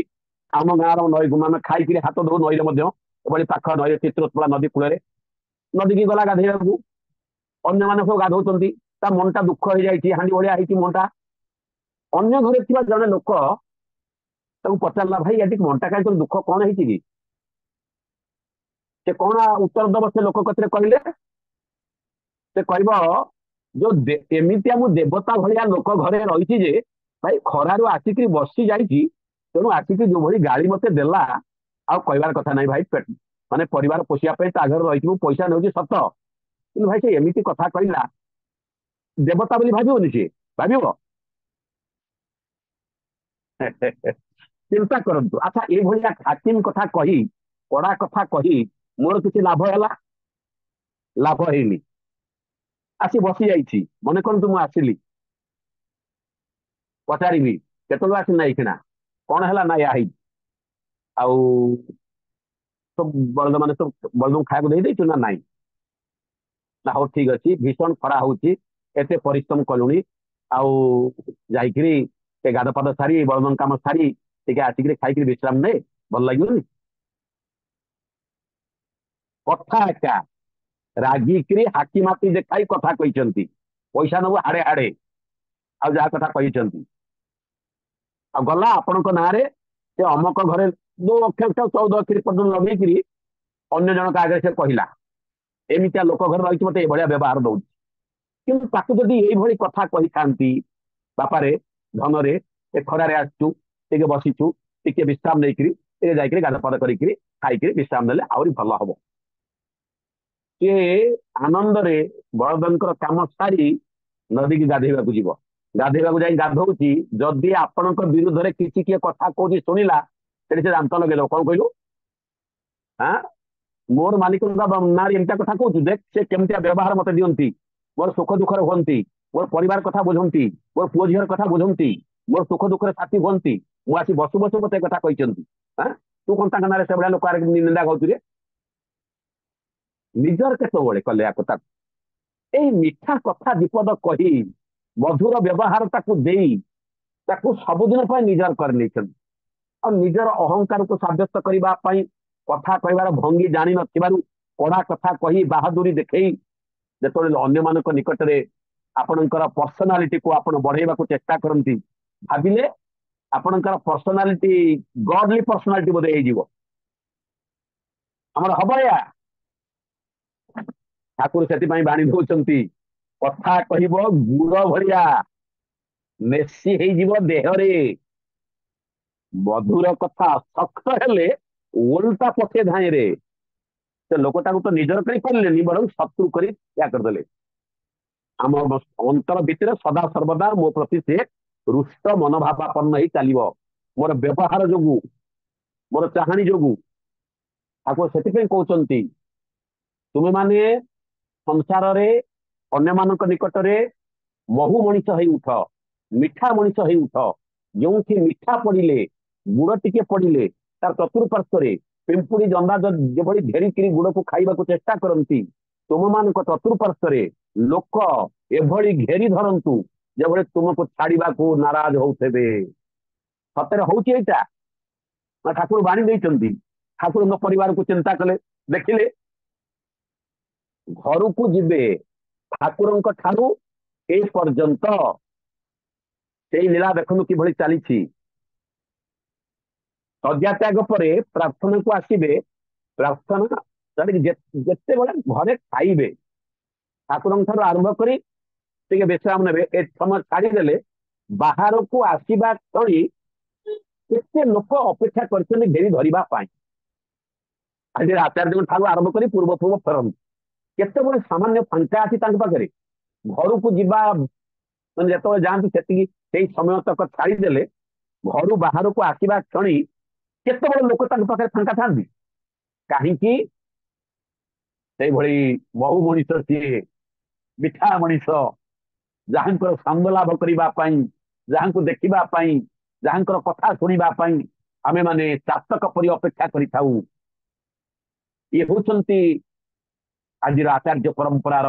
ଆମ ଗାଁର ନଈକୁ ଆମେ ଖାଇକିରି ହାତ ଧୋଉ ନଈରେ ମଧ୍ୟ, ଏଭଳି ପାଖ ନଈରେ ଚିତ୍ରତୋଳା ନଦୀ କୂଳରେ ନଦୀକି ଗଲା ଗାଧେଇବାକୁ। ଅନ୍ୟମାନେ ସବୁ ଗାଧଉଛନ୍ତି, ତା ମନଟା ଦୁଃଖ ହେଇଯାଇଛି, ହାଣ୍ଡି ଭଳିଆ ହେଇଛି ମନଟା। ଅନ୍ୟ ଘରେ ଥିବା ଜଣେ ଲୋକ ତାକୁ ପଚାରିଲା, ଭାଇ ଏଠି ମନଟା କାହିଁ ତୋର ଦୁଃଖ କଣ ହେଇଛି କି? ସେ କଣ ଉତ୍ତର ଦବ ସେ ଲୋକ କତିରେ କହିଲେ? ସେ କହିବ, ଯୋଉ ଏମିତିଆ ମୁଁ ଦେବତା ଭଳିଆ ଲୋକ ଘରେ ରହିଛି ଯେ ଭାଇ ଖରାରୁ ଆସିକି ବସି ଯାଇଛି, ତେଣୁ ଆସିକି ଯୋଉଭଳି ଗାଳି ମତେ ଦେଲା, ଆଉ କହିବାର କଥା ନାହିଁ ଭାଇ। ମାନେ ପରିବାର ପୋଷିବା ପାଇଁ ତା ଘରେ ରହିଛି, ମୁଁ ପଇସା ନେଉଛି ସତ, କିନ୍ତୁ ଭାଇ ସେ ଏମିତି କଥା କହିଲା, ଦେବତା ବୋଲି ଭାବିବନି? ସିଏ ଭାବିବ? ଚିନ୍ତା କରନ୍ତୁ। ଆଚ୍ଛା, ଏଇଭଳିଆ ହାକିମ କଥା କହି, କଡା କଥା କହି ମୋର କିଛି ଲାଭ ହେଲା? ଲାଭ ହେଇନି। ଆସି ବସି ଯାଇଛି, ମନେ କରନ୍ତୁ ମୁଁ ଆସିଲି, ପଚାରିବି କେତେବେଳେ ଆସି ନାଇଁ କିଣା, କଣ ହେଲା? ନା ୟା ହେଇଛି। ଆଉ ସବୁ ବଳଦ ମାନେ ସବୁ ବଳଦଙ୍କୁ ଖାଇବାକୁ ଦେଇଦେଇଛୁ ନା ନାଇଁ? ନା ହଉ ଠିକ ଅଛି, ଭୀଷଣ ଖରା ହଉଛି, ଏତେ ପରିଶ୍ରମ କଲୁଣି, ଆଉ ଯାଇକିରି ସେ ଗାଧ ପାଦ ସାରି, ବଳଦଙ୍କ କାମ ସାରି ଟିକେ ଆସିକିରି ଖାଇକିରି ବିଶ୍ରାମ ନେ, ଭଲ ଲାଗିବନି? କଥା ଏକା, ରାଗିକିରି ହାକି ମାତି ଦେଖାଇ କଥା କହିଛନ୍ତି, ପଇସା ନେବୁ ହାଡେ ହାଡେ, ଆଉ ଯାହା କଥା କହିଛନ୍ତି। गला आपण ना से अमक घरे 2 अक्षर 14 अक्षर पर्यटन लगे अन्य जनक आगे से कहला एमतिया लोक घर रही मत ये व्यवहार दौर कि जदि कथा कही था बापारे धनरे ए खरारे आसचु टे बसीचु टे विश्राम नहीं जाकर गाधपाद कर खाई विश्राम देले आहरी भल हम सी आनंद बलदेव काम सारी नदी की गाधेवा जीव गाधेवा जाए गाधौची जदि आपण विरुद्ध में किसी किए कथा कौन शुणिला से दांत लगे कौन कहलु हाँ मोर मालिक ना एमती कथा कहूँ देख से केमती व्यवहार मत दिखती मोर सुख दुख हमें मोर परिवार कथा बुझती मोर पुओ झीर कथा बुझती मोर सुख दुख साथी हमें मुझे बसु बसु मत कथा कहते हाँ तू कौन ना से भाया लोक निंदा कौन निजर केत कले कथा यही मिठा कथा विपद कही मधुर व्यवहार सबुदिन निजर कर निजर अहंकार को सब्यस्त करने कथा कहबार भंगी जानी नड़ा कथा कही बाहादुरी देखई जो अन्य मान निकट में आपणकर पर्सनालीटी को आप बढ़ेवा चेष्टा करती भाविले आपणकर पर्सनालीटी गॉडली पर्सनालीटी बोधे हो हम या ठाकुर से बाणी दौरान कथा कह गुड़ भलिया मेसी हो देहरे मधुर कथा सख्त हेले उल्टा पथे धाए रे से लोकटा तो निजर कर पारे बर शत्रु कर करदे आम अंतर भितर सदा सर्वदा मो प्रति से रुष्ट मनोभावापन्न ही चलो मोर व्यवहार जो मोर चाहाणी जो ठाकुर से कहते तुम्हें माने संसार रे अन्य मान निकट में महु मनीष हो उठ मिठा मनीष हो उठ जो मिठा पड़े गुड़ टिके पड़े तार चतुर्पार्श्व पिंपुड़ी जंदा जो घेरिकी गुड़ को खाइबा चेष्टा करती तुम मान चतुर्पार्श्व लोक एभली घेरी धरतु जो तुमको छाड़ा को नाराज होते सतरे होता ठाकुर बाणी देती ठाकुर परिवार को चिंता कले देखिले घर को जीवे ठाकुर ठारू ए पर्यंत से लीला देखु कि चली सज्जा त्याग पर प्रार्थना को आसबे प्रार्थना जिते बड़े घरे खाइबे ठाकुर आरंभ कर विश्राम ने समय छाड़देले बाहर को आसवा क्षणी केते लोक अपेक्षा कर घेरी धरवाई आज आचार्य ठाकुर आरंभ कर पूर्व पूर्व फेरती केते बड़े सामान्य फांका अच्छी पाखे घर को जीवा मैंने जो जाती से समय तक छाड़देले घर बाहर को आसवा क्षणी केते बड़े लोक पाखे फांका था कहीं बहु मनीष सी मिठा मनीष जहाँ छंद लाभ करने जहाँ को देखापी जहाँ कथा शुणापी आम मैंने चातक परी अपेक्षा करूँ ये होती आज आचार्य परंपरार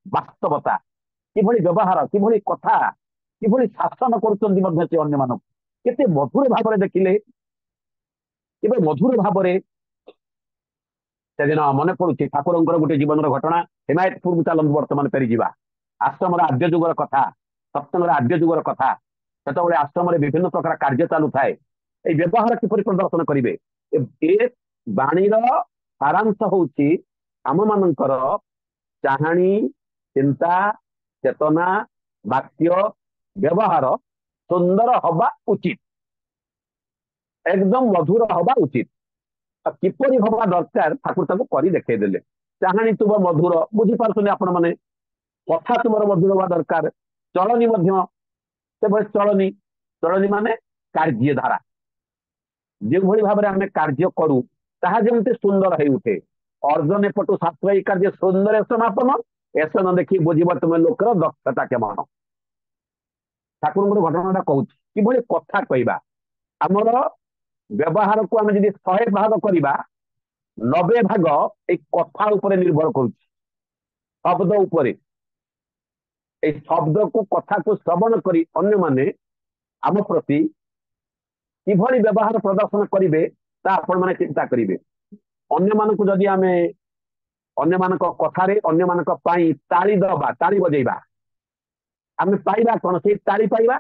वास्तवता कि व्यवहार कि कथा कि शासन कर मान के मधुर भाव देखिले कि मधुर भाव से दिन मन पड़ू ठाकुर गोटे जीवन घटना हिमायतपुर चलत बर्तमान फेरी आश्रम आद्य जुगर कथा सत्संग आद्य जुगर कथा से आश्रम विभिन्न प्रकार कार्य चालू थाए ये व्यवहार किपर प्रदर्शन करेंगे ए बाणीर सारांश हूँ आम मानकर चाहाणी चिंता चेतना वाक्य व्यवहार सुंदर हवा उचित एकदम मधुर हवा उचित किपरि हवा दरकार ठाकुर कर देखदेले चाहाणी तुम मधुर बुझीपार आपण मैंने कथा तुम मधुर हवा दरकार चलनी से चलनी चलनी माने कार्य धारा जो भाव में आम कार्य करूँ ताहा जमती सुंदर हो उठे अर्जन एपटू शास्त्र कार्य सुंदर समापन ऐसा न देखी बुझब तुम लोकर दक्षता केमन ठाकुर घटना कहूँ कि कथा कहवा आमर व्यवहार को आम जब 100 भाग करवा 90 भाग एक कथा उपर निर्भर कर शब्द उपर शब्द को कथा को श्रवण कर अन्य माने आम प्रति किभली व्यवहार प्रदर्शन करेंगे आपण मैंने चिंता करेंगे अन्य मानक जदि आम अन्य मानक कथार अन्य मानक ताली दबा ताली बजेबा आम पाइबा कौन से ताली पाइबा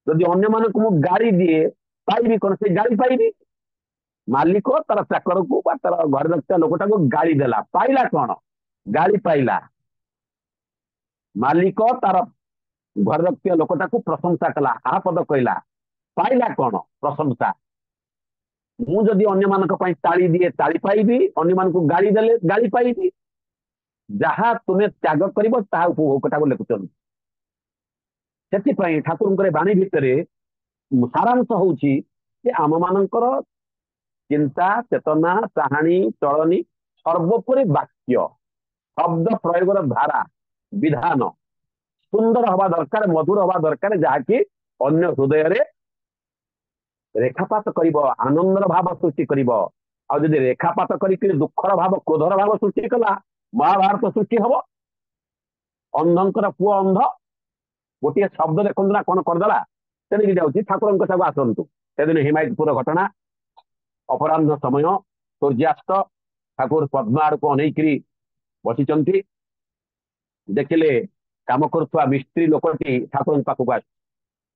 ଯଦି ଅନ୍ୟମାନଙ୍କୁ ମୁଁ ଗାଳି ଦିଏ ପାଇବି କଣ? ସେ ଗାଳି ପାଇବି। ମାଲିକ ତାର ଚାକରକୁ ବା ତାର ଘରେ ରଖିଥିବା ଲୋକଟାକୁ ଗାଳି ଦେଲା, ପାଇଲା କଣ? ଗାଳି ପାଇଲା। ମାଲିକ ତାର ଘରେ ରଖିଥିବା ଲୋକଟାକୁ ପ୍ରଶଂସା କଲା, ଆ ପଦ କହିଲା, ପାଇଲା କଣ? ପ୍ରଶଂସା। ମୁଁ ଯଦି ଅନ୍ୟମାନଙ୍କ ପାଇଁ ତାଳି ଦିଏ ତାଳି ପାଇବି, ଅନ୍ୟମାନଙ୍କୁ ଗାଳି ଦେଲେ ଗାଳି ପାଇବି। ଯାହା ତୁମେ ତ୍ୟାଗ କରିବ ତାହା ଉପଭୋଗଟାକୁ ଲେଖୁଛନ୍ତି। ସେଥିପାଇଁ ଠାକୁରଙ୍କର ବାଣୀ ଭିତରେ ସାରାଂଶ ହଉଛି ଯେ ଆମ ମାନଙ୍କର ଚିନ୍ତା, ଚେତନା, ଚାହାଣୀ, ଚଳନୀ ସର୍ବୋପରି ବାକ୍ୟ, ଶବ୍ଦ ପ୍ରୟୋଗର ଧାରା, ବିଧାନ ସୁନ୍ଦର ହବା ଦରକାର, ମଧୁର ହବା ଦରକାର, ଯାହାକି ଅନ୍ୟ ହୃଦୟରେ ରେଖାପାତ କରିବ, ଆନନ୍ଦର ଭାବ ସୃଷ୍ଟି କରିବ। ଆଉ ଯଦି ରେଖାପାତ କରିକି ଦୁଃଖର ଭାବ, କ୍ରୋଧର ଭାବ ସୃଷ୍ଟି କଲା, ମହାଭାରତ ସୃଷ୍ଟି ହବ। ଅନ୍ଧଙ୍କର ପୁଅ ଅନ୍ଧ, ଗୋଟିଏ ଶବ୍ଦ ଦେଖନ୍ତୁ ନା କଣ କରିଦେଲା, ତେଣିକି ଯାଉଛି। ଠାକୁରଙ୍କ କଥାକୁ ଆସନ୍ତୁ। ସେଦିନ ହିମାୟତପୁର ଘଟଣା, ଅପରାହ୍ନ ସମୟ, ସୂର୍ଯ୍ୟାସ୍ତ, ଠାକୁର ପଦ୍ମ ଆଡକୁ ଅନେଇକିରି ବସିଛନ୍ତି। ଦେଖିଲେ କାମ କରୁଥିବା ମିସ୍ତ୍ରୀ ଲୋକଟି ଠାକୁରଙ୍କ ପାଖକୁ ଆସି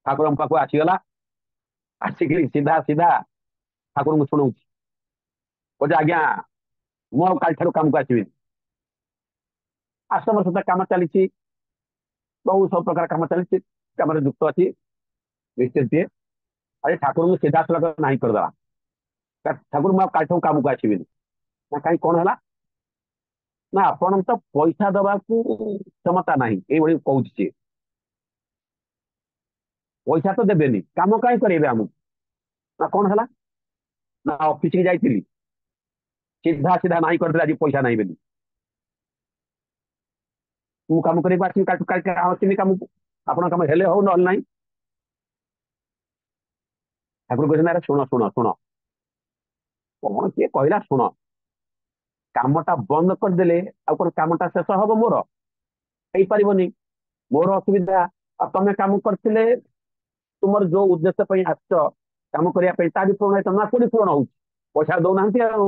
ଠାକୁରଙ୍କ ପାଖକୁ ଆସିଗଲା। ଆସିକିରି ସିଧା ସିଧା ଠାକୁରଙ୍କୁ ଶୁଣଉଛି, କହୁଛି ଆଜ୍ଞା ମୁଁ ଆଉ କାଲିଠାରୁ କାମକୁ ଆସିବିନି। ଆଶ୍ରମ ସହିତ କାମ ଚାଲିଛି, ବହୁ ସବୁ ପ୍ରକାର କାମ ଚାଲିଛି, କାମରେ ଯୁକ୍ତ ଅଛି ମିସ୍ତ୍ରୀଟିଏ। ଆରେ ଠାକୁରଙ୍କୁ ସିଧାସଳଖ ନାହିଁ କରିଦେଲା, ଠାକୁର ମୁଁ ଆଉ କାଲିଠାରୁ କାମକୁ ଆସିବିନି। ନା କାହିଁ, କଣ ହେଲା? ନା ଆପଣ ତ ପଇସା ଦବାକୁ କ୍ଷମତା ନାହିଁ, ଏଇଭଳି କହୁଛି ସିଏ। ପଇସା ତ ଦେବେନି, କାମ କାହିଁ କରେଇବେ ଆମକୁ? ନା କଣ ହେଲା? ନା ଅଫିସକି ଯାଇଥିଲି, ସିଧା ସିଧା ନାହିଁ କରିଦେଲେ, ଆଜି ପଇସା ନାହିଁ ବୋଲି। ମୁଁ କାମ କରିବାକୁ ଆସିବି, କାଲି ଆସିନି କାମକୁ, ଆପଣଙ୍କ କାମ ହେଲେ ହଉ ନହେଲେ ନାହିଁ। ଠାକୁର କହିଛନ୍ତି ଆରେ ଶୁଣ ଶୁଣ ଶୁଣ, କଣ କିଏ କହିଲା ଶୁଣ। କାମଟା ବନ୍ଦ କରିଦେଲେ ଆଉ କଣ କାମଟା ଶେଷ ହବ? ମୋର ହେଇପାରିବନି, ମୋର ଅସୁବିଧା। ଆଉ ତମେ କାମ କରିଥିଲେ ତୁମର ଯୋଉ ଉଦ୍ଦେଶ୍ୟ ପାଇଁ ଆସିଛ କାମ କରିବା ପାଇଁ, ତା ବି ପୂରଣ ହେଇଥାନ୍ତା ନା? କୋଉଠି ପୂରଣ ହଉଛି? ପଇସା ଦଉନାହାନ୍ତି ଆଉ।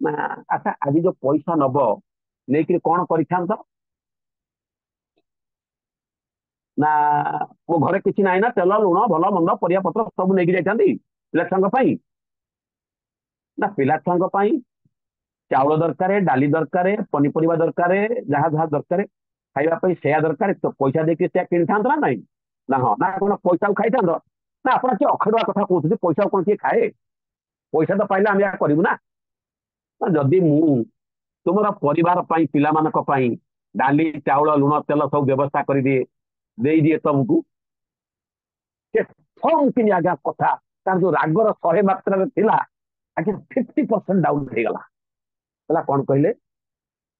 ନା ଆଚ୍ଛା, ଆଜି ଯୋଉ ପଇସା ନବ ନେଇକିରି କଣ କରିଥାନ୍ତ? ନା ମୋ ଘରେ କିଛି ନାହିଁ ନା, ତେଲ ଲୁଣ ଭଲ ମନ୍ଦ ପରିବା ପତ୍ର ସବୁ ନେଇକି ଯାଇଥାନ୍ତି ପିଲା ଛୁଆଙ୍କ ପାଇଁ। ନା ପିଲା ଛୁଆଙ୍କ ପାଇଁ ଚାଉଳ ଦରକାର, ଡାଲି ଦରକାର, ପନିପରିବା ଦରକାର, ଯାହା ଯାହା ଦରକାର ଖାଇବା ପାଇଁ ସେୟା ଦରକାର, ତ ପଇସା ଦେଇକି ସେୟା କିଣିଥାନ୍ତ ନା ନାଇଁ? ନା ହଁ। ନା କଣ ପଇସାକୁ ଖାଇଥାନ୍ତ? ନା ଆପଣ କିଏ ଅଖାଡୁଆ କଥା କହୁଛନ୍ତି, ପଇସାକୁ କଣ କିଏ ଖାଏ? ପଇସା ତ ପାଇଲେ ଆମେ କରିବୁ ନା। ଯଦି ମୁଁ ତୁମର ପରିବାର ପାଇଁ, ପିଲାମାନଙ୍କ ପାଇଁ ଡାଲି ଚାଉଳ ଲୁଣ ତେଲ ସବୁ ବ୍ୟବସ୍ଥା କରିଦିଏ, ଦେଇଦିଏ ତମକୁ, ସେ କିନି ଆଜ୍ଞା କଥା ତାର ଯୋଉ ରାଗର 100 ମାତ୍ରାରେ ଥିଲା, ଆଜ୍ଞା 50% ଡାଉନ ହେଇଗଲା। ହେଲା କଣ କହିଲେ?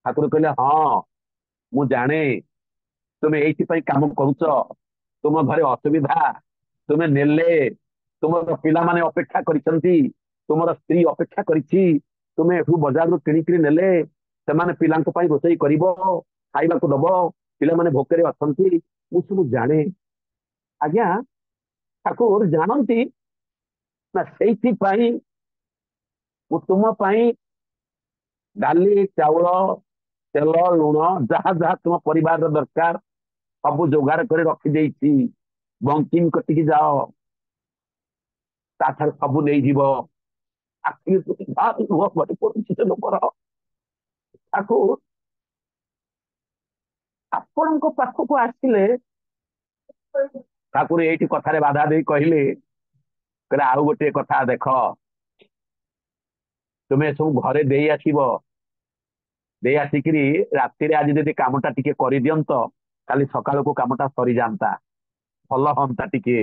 ଠାକୁର କହିଲେ ହଁ ମୁଁ ଜାଣେ ତୁମେ ଏଇଥିପାଇଁ କାମ କରୁଛ, ତୁମ ଘରେ ଅସୁବିଧା, ତୁମେ ନେଲେ, ତୁମର ପିଲାମାନେ ଅପେକ୍ଷା କରିଛନ୍ତି, ତୁମର ସ୍ତ୍ରୀ ଅପେକ୍ଷା କରିଛି, ତୁମେ ଏଠୁ ବଜାରରୁ କିଣିକିରି ନେଲେ ସେମାନେ ପିଲାଙ୍କ ପାଇଁ ରୋଷେଇ କରିବ, ଖାଇବାକୁ ଦବ, ପିଲାମାନେ ଭୋକରେ ଅଛନ୍ତି, ମୁଁ ସବୁ ଜାଣେ। ଆଜ୍ଞା ଠାକୁର ଜାଣନ୍ତି ନା, ସେଇଥିପାଇଁ ମୁଁ ତୁମ ପାଇଁ ଡାଲି ଚାଉଳ ତେଲ ଲୁଣ ଯାହା ଯାହା ତୁମ ପରିବାରର ଦରକାର ସବୁ ଯୋଗାଡ଼ କରି ରଖିଦେଇଛି। ବଙ୍କିମ କତିକି ଯାଅ, ତାଠାରୁ ସବୁ ନେଇଯିବ। ଆଖି ଲୁହ ଗଡ଼ି ପଡୁଛି ସେ ଲୋକର। ତାକୁ ଆପଣଙ୍କ ପାଖକୁ ଆସିଲେ ଠାକୁର ଏଇଠି କଥାରେ ବାଧା ଦେଇ କହିଲେ, ଆଉ ଗୋଟିଏ କଥା ଦେଖ, ତୁମେ ସବୁ ଘରେ ଦେଇ ଆସିବ, ଦେଇ ଆସିକିରି ରାତିରେ ଆଜି ଯଦି କାମଟା ଟିକେ କରିଦିଅନ୍ତ, କାଲି ସକାଳକୁ କାମଟା ସରିଯାଆନ୍ତା, ଭଲ ହନ୍ତା, ଟିକେ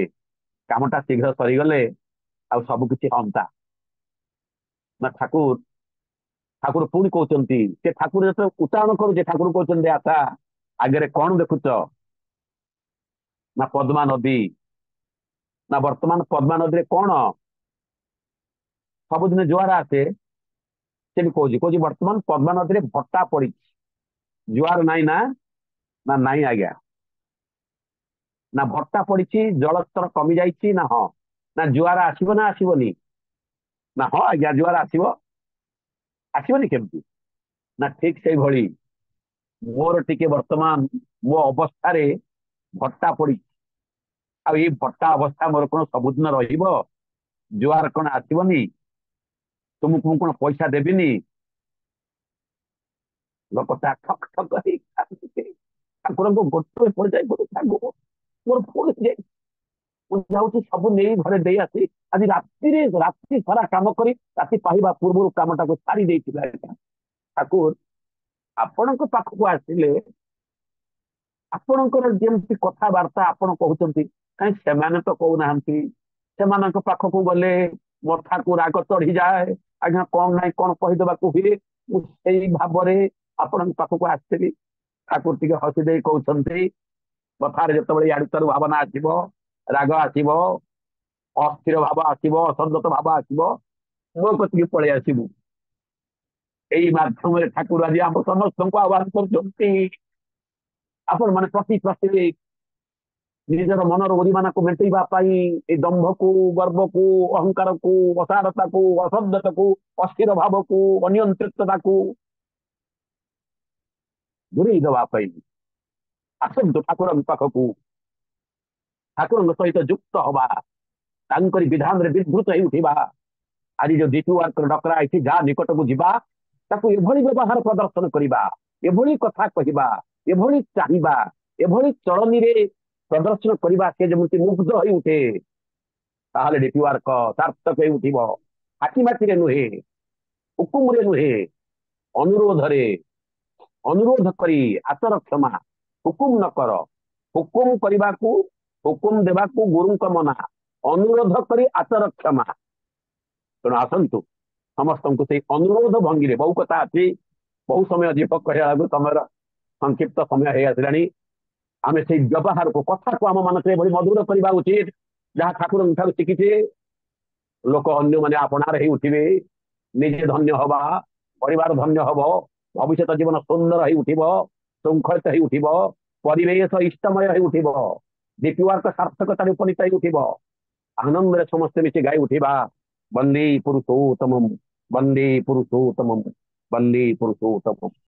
କାମଟା ଶୀଘ୍ର ସରିଗଲେ ଆଉ ସବୁ କିଛି ହନ୍ତା। ନା ଠାକୁର ଠାକୁର ପୁଣି କହୁଛନ୍ତି, ସେ ଠାକୁର ଯେତେବେଳେ ଉଚ୍ଚାରଣ କରୁଛେ ଠାକୁର କହୁଛନ୍ତି ଆଚ୍ଛା ଆଗରେ କଣ ଦେଖୁଛ? ନା ପଦ୍ମା ନଦୀ। ନା ବର୍ତ୍ତମାନ ପଦ୍ମା ନଦୀରେ କଣ? ସବୁଦିନ ଜୁଆର ଆସେ, ସେ ବି କହୁଛି ବର୍ତ୍ତମାନ ପଦ୍ମା ନଦୀରେ ଭଟ୍ଟା ପଡିଛି, ଜୁଆର ନାଇଁ ନା? ନା ନାଇଁ ଆଜ୍ଞା। ନା ଭଟ୍ଟା ପଡିଛି, ଜଳସ୍ତର କମି ଯାଇଛି ନା? ହଁ। ନା ଜୁଆର ଆସିବ ନା ଆସିବନି? ନା ହଁ ଆଜ୍ଞା ଜୁଆର ଆସିବ। ଆସିବନି କେମିତି? ନା ଠିକ ସେଇଭଳି ମୋର ଟିକେ ବର୍ତ୍ତମାନ ମୋ ଅବସ୍ଥାରେ ଭଟ୍ଟା ପଡିଛି, ଆଉ ଏଇ ଭଟ୍ଟା ଅବସ୍ଥା ମୋର କଣ ସବୁଦିନ ରହିବ? ଜୁଆର କଣ ଆସିବନି? ତୁମକୁ ମୁଁ କଣ ପଇସା ଦେବିନି? ଲୋକଟା ଠକ୍ ଠକ୍ ହେଇ କାନ୍ଦୁଛି। ଠାକୁରଙ୍କୁ ଗୋଟରେ ପଡିଯାଇ ଗୋଟେ ଠାକୁର ମୋର ଭୁଲ ହେଇଯାଇଛି, ମୁଁ ଯାଉଛି ସବୁ ନେଇ ଘରେ ଦେଇ ଆସି ଆଜି ରାତିରେ ରାତି ସାରା କାମ କରି ରାତି ପାଇବା ପୂର୍ବରୁ କାମଟାକୁ ସାରି ଦେଇଥିଲା। ଠାକୁର ଆପଣଙ୍କ ପାଖକୁ ଆସିଲେ ଆପଣଙ୍କର ଯେମିତି କଥାବାର୍ତ୍ତା ଆପଣ କହୁଛନ୍ତି, କାହିଁ ସେମାନେ ତ କହୁନାହାନ୍ତି। ସେମାନଙ୍କ ପାଖକୁ ଗଲେ ମଥାକୁ ରାଗ ଚଢିଯାଏ, ଆଜ୍ଞା କଣ ନାହିଁ କଣ କହିଦେବାକୁ ହୁଏ। ମୁଁ ସେଇ ଭାବରେ ଆପଣଙ୍କ ପାଖକୁ ଆସିଥିଲି। ଠାକୁର ଟିକେ ହସି ଦେଇ କହୁଛନ୍ତି, କଥାରେ ଯେତେବେଳେ ଇଆଡୁ ତାରୁ ଭାବନା ଆସିବ, ରାଗ ଆସିବ, ଅସ୍ଥିର ଭାବ ଆସିବ, ଅସଙ୍ଗତ ଭାବ ଆସିବ, ମୋ କତିକି ପଳେଇ ଆସିବୁ। ଏଇ ମାଧ୍ୟମରେ ଠାକୁର ଆଜି ଆମ ସମସ୍ତଙ୍କୁ ଆହ୍ୱାନ କରୁଛନ୍ତି, ଆପଣ ମାନେ ପ୍ରତି ନିଜର ମନର ଉରିମାନାକୁ ମେଣ୍ଟେଇବା ପାଇଁ ଏଇ ଦମ୍ଭକୁ, ଗର୍ବକୁ, ଅହଙ୍କାରକୁ, ଅସାରତାକୁ, ଅସଭ୍ୟତାକୁ, ଅସ୍ଥିର ଭାବକୁ, ଅନିୟନ୍ତ୍ରିତତାକୁ ଦୂରେଇ ଦେବା ପାଇଁ ଆସନ୍ତୁ ଠାକୁରଙ୍କ ପାଖକୁ। ଠାକୁରଙ୍କ ସହିତ ଯୁକ୍ତ ହବା, ତାଙ୍କରି ବିଧାନରେ ବିଧୃତ ହେଇ ଉଠିବା। ଆଜି ଯୋଉ DP ୱାର୍କର ଡକରା ହେଇଛି, ଯାହା ନିକଟକୁ ଯିବା, ତାକୁ ଏଭଳି ବ୍ୟବହାର ପ୍ରଦର୍ଶନ କରିବା, ଏଭଳି କଥା କହିବା, ଏଭଳି ଚାହିଁବା, ଏଭଳି ଚଳନୀରେ ପ୍ରଦର୍ଶନ କରିବା, ସେ ଯେମିତି ମୁଗ୍ଧ ହେଇ ଉଠେ। ତାହେଲେ DP ୱାର୍କ ସାର୍ଥକ ହେଇ ଉଠିବ। ହାକିମାଟିରେ ନୁହେଁ, ହୁକୁମରେ ନୁହେଁ, ଅନୁରୋଧରେ। ଅନୁରୋଧ କରି ଆଚର କ୍ଷମା, ହୁକୁମ ନ କର। ହୁକୁମ କରିବାକୁ, ହୁକୁମ ଦେବାକୁ ଗୁରୁଙ୍କ ମନା, ଅନୁରୋଧ କରି ଆଚର କ୍ଷମା। ତେଣୁ ଆସନ୍ତୁ ସମସ୍ତଙ୍କୁ ସେଇ ଅନୁରୋଧ ଭଙ୍ଗୀରେ, ବହୁ କଥା ଅଛି, ବହୁ ସମୟ ଯିବ କହିବା ବେଳକୁ ସମୟର ସଂକ୍ଷିପ୍ତ ସମୟ ହେଇ ଆସିଲାଣି। ଆମେ ସେଇ ବ୍ୟବହାରକୁ, କଥାକୁ ଆମ ମାନଙ୍କରେ ଏଭଳି ମଧୁର କରିବା ଉଚିତ, ଯାହା ଠାକୁରଙ୍କ ଠାରୁ ଶିଖିଛେ। ଲୋକ ଅନ୍ୟମାନେ ଆପଣାର ହେଇ ଉଠିବେ, ନିଜେ ଧନ୍ୟ ହବା, ପରିବାର ଧନ୍ୟ ହବ, ଭବିଷ୍ୟତ ଜୀବନ ସୁନ୍ଦର ହେଇ ଉଠିବ, ଶୃଙ୍ଖଳିତ ହେଇ ଉଠିବ, ପରିବେଶ ଇଷ୍ଟମୟ ହେଇ ଉଠିବ, DP ୱାର୍କ ସାର୍ଥକତାରେ ଉପନୀତ ହେଇ ଉଠିବ। ଆନନ୍ଦରେ ସମସ୍ତେ ମିଶି ଗାଇ ଉଠିବା, ବନ୍ଦେ ପୁରୁଷୋତ୍ତମମ୍, ବନ୍ଦେ ପୁରୁଷୋତ୍ତମମ୍, ବନ୍ଦେ ପୁରୁଷୋତ୍ତମମ୍।